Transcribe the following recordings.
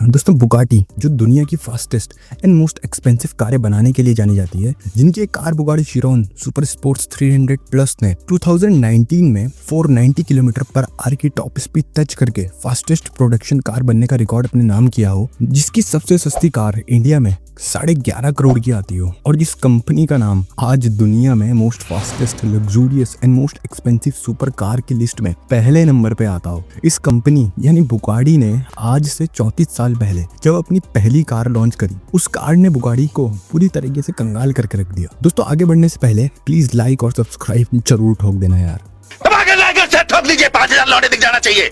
दोस्तों बुगाटी जो दुनिया की फास्टेस्ट एंड मोस्ट एक्सपेंसिव कारें बनाने के लिए जानी जाती है, जिनकी एक car Bugatti Chiron super sports 300 plus ने 2019 में 490 किलोमीटर पर आवर की टॉप स्पीड टच करके फास्टेस्ट प्रोडक्शन कार बनने का रिकॉर्ड अपने नाम किया हो, जिसकी सबसे सस्ती कार इंडिया में 11.5 करोड़ की आती हो, और जिस कंपनी का नाम आज दुनिया में most fastest luxurious and most expensive super car की लिस्ट में पहले नंबर पे आता हो। इस कंपनी यानी बुगाटी ने आज से 34 साल पहले जब अपनी पहली कार लॉन्च करी, उस कार ने बुगाटी को पूरी तरीके से कंगाल करके रख दिया। दोस्तों आगे बढ़ने से पहले प्लीज लाइक और सब्सक्राइब जरूर ठोक देना यार। ठोक लीजिए, 5000 लौटे दिख जाना चाहिए।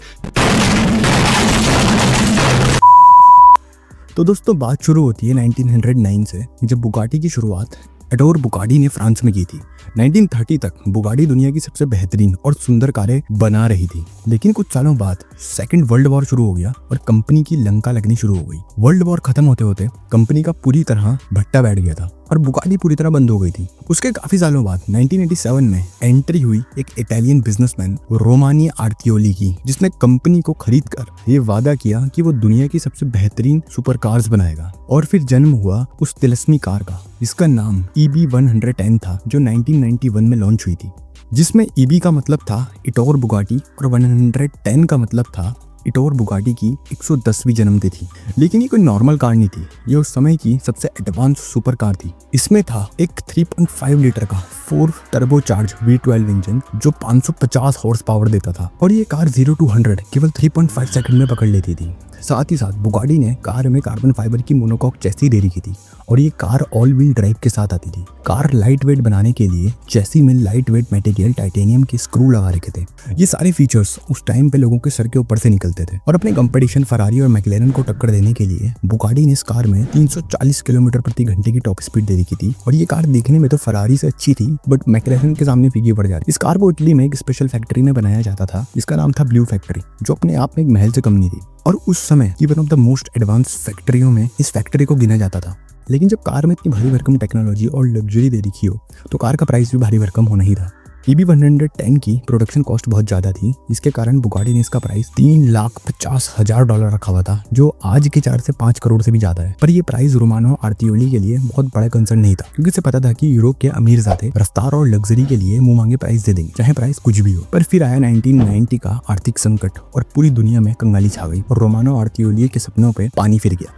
तो दोस्तों बात शुरू होती है 1909 से, जब बुगाटी की शुरुआत एडोर बुगाटी ने फ्रांस में की थी। 1930 तक बुगाटी दुनिया की सबसे बेहतरीन और सुंदर कारें बना रही थी, लेकिन कुछ सालों बाद सेकंड वर्ल्ड वॉर शुरू हो गया और कंपनी की लंका लगनी शुरू हो गई। वर्ल्ड वॉर खत्म होते होते कंपनी का पूरी तरह भट्टा बैठ गया था और बुगाटी पूरी तरह बंद हो गई थी। उसके काफी सालों बाद 1987 में एंट्री हुई एक इटालियन बिजनेसमैन रोमानी आर्तियोली की, जिसने कंपनी को खरीद कर ये वादा किया कि वो दुनिया की सबसे बेहतरीन सुपर कार्स बनाएगा। और फिर जन्म हुआ उस तिलस्मी कार का, जिसका नाम EB110 था, जो 1991 में लॉन्च हुई थी, जिसमें EB का मतलब था इटोर बुगाटी और 110 का मतलब था इटोर बुगाटी की 110वीं जन्मतिथि। लेकिन ये कोई नॉर्मल कार नहीं थी, ये उस समय की सबसे एडवांस सुपर कार थी। इसमें था एक 3.5 लीटर का 4 टर्बो चार्ज V12 इंजन जो 550 हॉर्स पावर देता था, और ये कार 0 to 100 केवल 3.5 सेकंड में पकड़ लेती थी। साथ ही साथ बुगाटी ने कार में कार्बन फाइबर की मोनोकॉक चैसी दे रखी थी, और ये कार ऑल व्हील ड्राइव के साथ आती थी। कार लाइट वेट बनाने के लिए चैसी में लाइट वेट मटेरियल टाइटेनियम के स्क्रू लगा रखे थे। ये सारे फीचर्स उस टाइम पे लोगों के सर के ऊपर से निकलते थे, और अपने कंपटीशन फरारी और मैक्लेरन को टक्कर देने के लिए बुगाटी ने इस कार में 340 किलोमीटर प्रति घंटे की टॉप स्पीड दे रखी थी। और ये कार देखने में तो फरारी से अच्छी थी, बट मैक्लेरन के सामने फीकी पड़ जाती। इस कार को इटली में एक स्पेशल फैक्ट्री में बनाया जाता था, जिसका नाम था ब्लू फैक्ट्री, जो अपने आप में एक महल से कम नहीं थी, और उस समय की one of the most advance फैक्ट्रियों में इस फैक्ट्री को गिना जाता था। लेकिन जब कार में इतनी भारी भरकम टेक्नोलॉजी और लग्जरी दे रखी हो, तो कार का प्राइस भी भारी भरकम होना ही था। EB110 की प्रोडक्शन कॉस्ट बहुत ज़्यादा थी, इसके कारण बुगाटी ने इसका प्राइस $3,50,000 रखा हुआ था, जो आज के 4 से 5 करोड़ से भी ज़्यादा है। पर ये प्राइस रोमानो आर्तियोली के लिए बहुत बड़ा कंसर्न नहीं था, क्योंकि इसे पता था कि यूरोप के अमीर ज़ाते रफ्तार और लग्जरी के लिए मुंह मांगे प्राइस दे देंगे, चाहे प्राइस कुछ भी हो। पर फिर आया 1990 का आर्थिक संकट, और पूरी दुनिया में कंगाली छा गई, और रोमानो आर्तियोली के सपनों पर पानी फिर गया।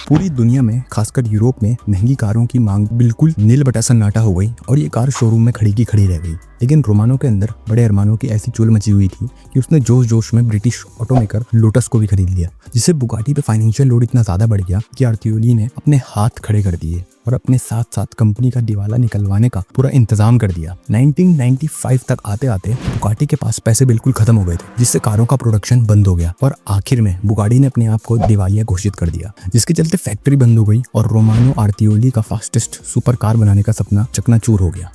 पूरी दुनिया में, खासकर यूरोप में, महंगी कारों की मांग बिल्कुल नील बटा सन्नाटा हो गई, और ये कार शोरूम में खड़ी की खड़ी रह गई। लेकिन रोमानो के अंदर बड़े अरमानों की ऐसी चूल मची हुई थी कि उसने जोश जोश में ब्रिटिश ऑटोमेकर लोटस को भी खरीद लिया, जिससे बुगाटी पे फाइनेंशियल लोड इतना ज्यादा बढ़ गया कि आर्तियोली ने अपने हाथ खड़े कर दिए और अपने साथ साथ कंपनी का दिवाला निकलवाने का पूरा इंतजाम कर दिया। 1995 तक आते आते बुगाटी के पास पैसे बिल्कुल खत्म हो गए थे, जिससे कारों का प्रोडक्शन बंद हो गया, और आखिर में बुगाटी ने अपने आप को दिवालिया घोषित कर दिया, जिसके चलते फैक्ट्री बंद हो गई और रोमानो आर्तियोली का फास्टेस्ट सुपर कार बनाने का सपना चकनाचूर हो गया।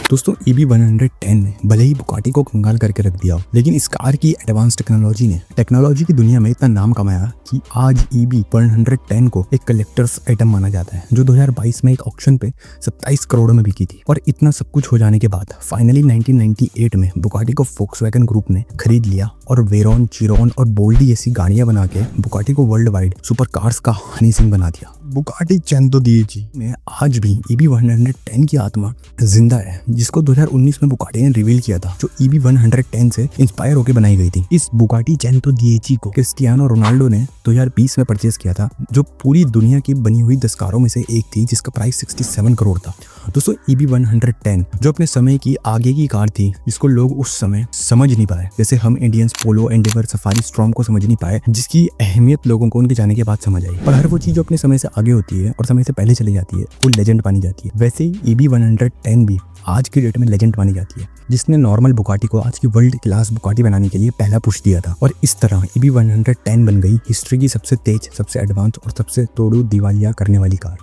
दोस्तों EB110 ने भले ही बुगाटी को कंगाल करके रख दिया, लेकिन इस कार की एडवांस टेक्नोलॉजी की दुनिया में इतना नाम कमाया कि आज EB110 को एक कलेक्टर्स आइटम माना जाता है, जो 2022 में एक ऑक्शन पे 27 करोड़ में बिकी थी। और इतना सब कुछ हो जाने के बाद फाइनली 1998 में बुगाटी को फोक्सवैगन ग्रुप ने खरीद लिया, और वेरॉन, चिरॉन और बोल्डी ऐसी गाड़ियां बना के बुगाटी को वर्ल्ड वाइड सुपर कार्स का हनी सिंह बना दिया। बुगाटी चेंतो डीएजी में आज भी EB110 की आत्मा जिंदा है, जिसको 2019 में बुगाटी ने रिवील किया था, जो EB110 से इंस्पायर होकर बनाई गई थी। इस बुगाटी चेंतो डीएजी को क्रिस्टियानो रोनाल्डो ने 2020 में परचेज किया था, जो पूरी दुनिया की बनी हुई 10 कारों में से एक थी, जिसका प्राइस 67 करोड़ था। दोस्तों EB110 जो अपने समय की आगे की कार थी, जिसको लोग उस समय समझ नहीं पाए, जैसे हम इंडियंस पोलो, एंडेवर, सफारी, स्टॉर्म को समझ नहीं पाए, जिसकी अहमियत लोगों को उनके जाने के बाद समझ आई। पर हर वो चीज जो अपने समय से आगे होती है और समय से पहले चली जाती है, वो लेजेंड मानी जाती है। वैसे ही EB110 भी आज की डेट में लेजेंड मानी जाती है, जिसने नॉर्मल बुगाटी को आज की वर्ल्ड क्लास बुगाटी बनाने के लिए पहला पुश दिया था। और इस तरह EB110 बन गई हिस्ट्री की सबसे तेज, सबसे एडवांस और सबसे तोड़ू दिवालिया करने वाली कार।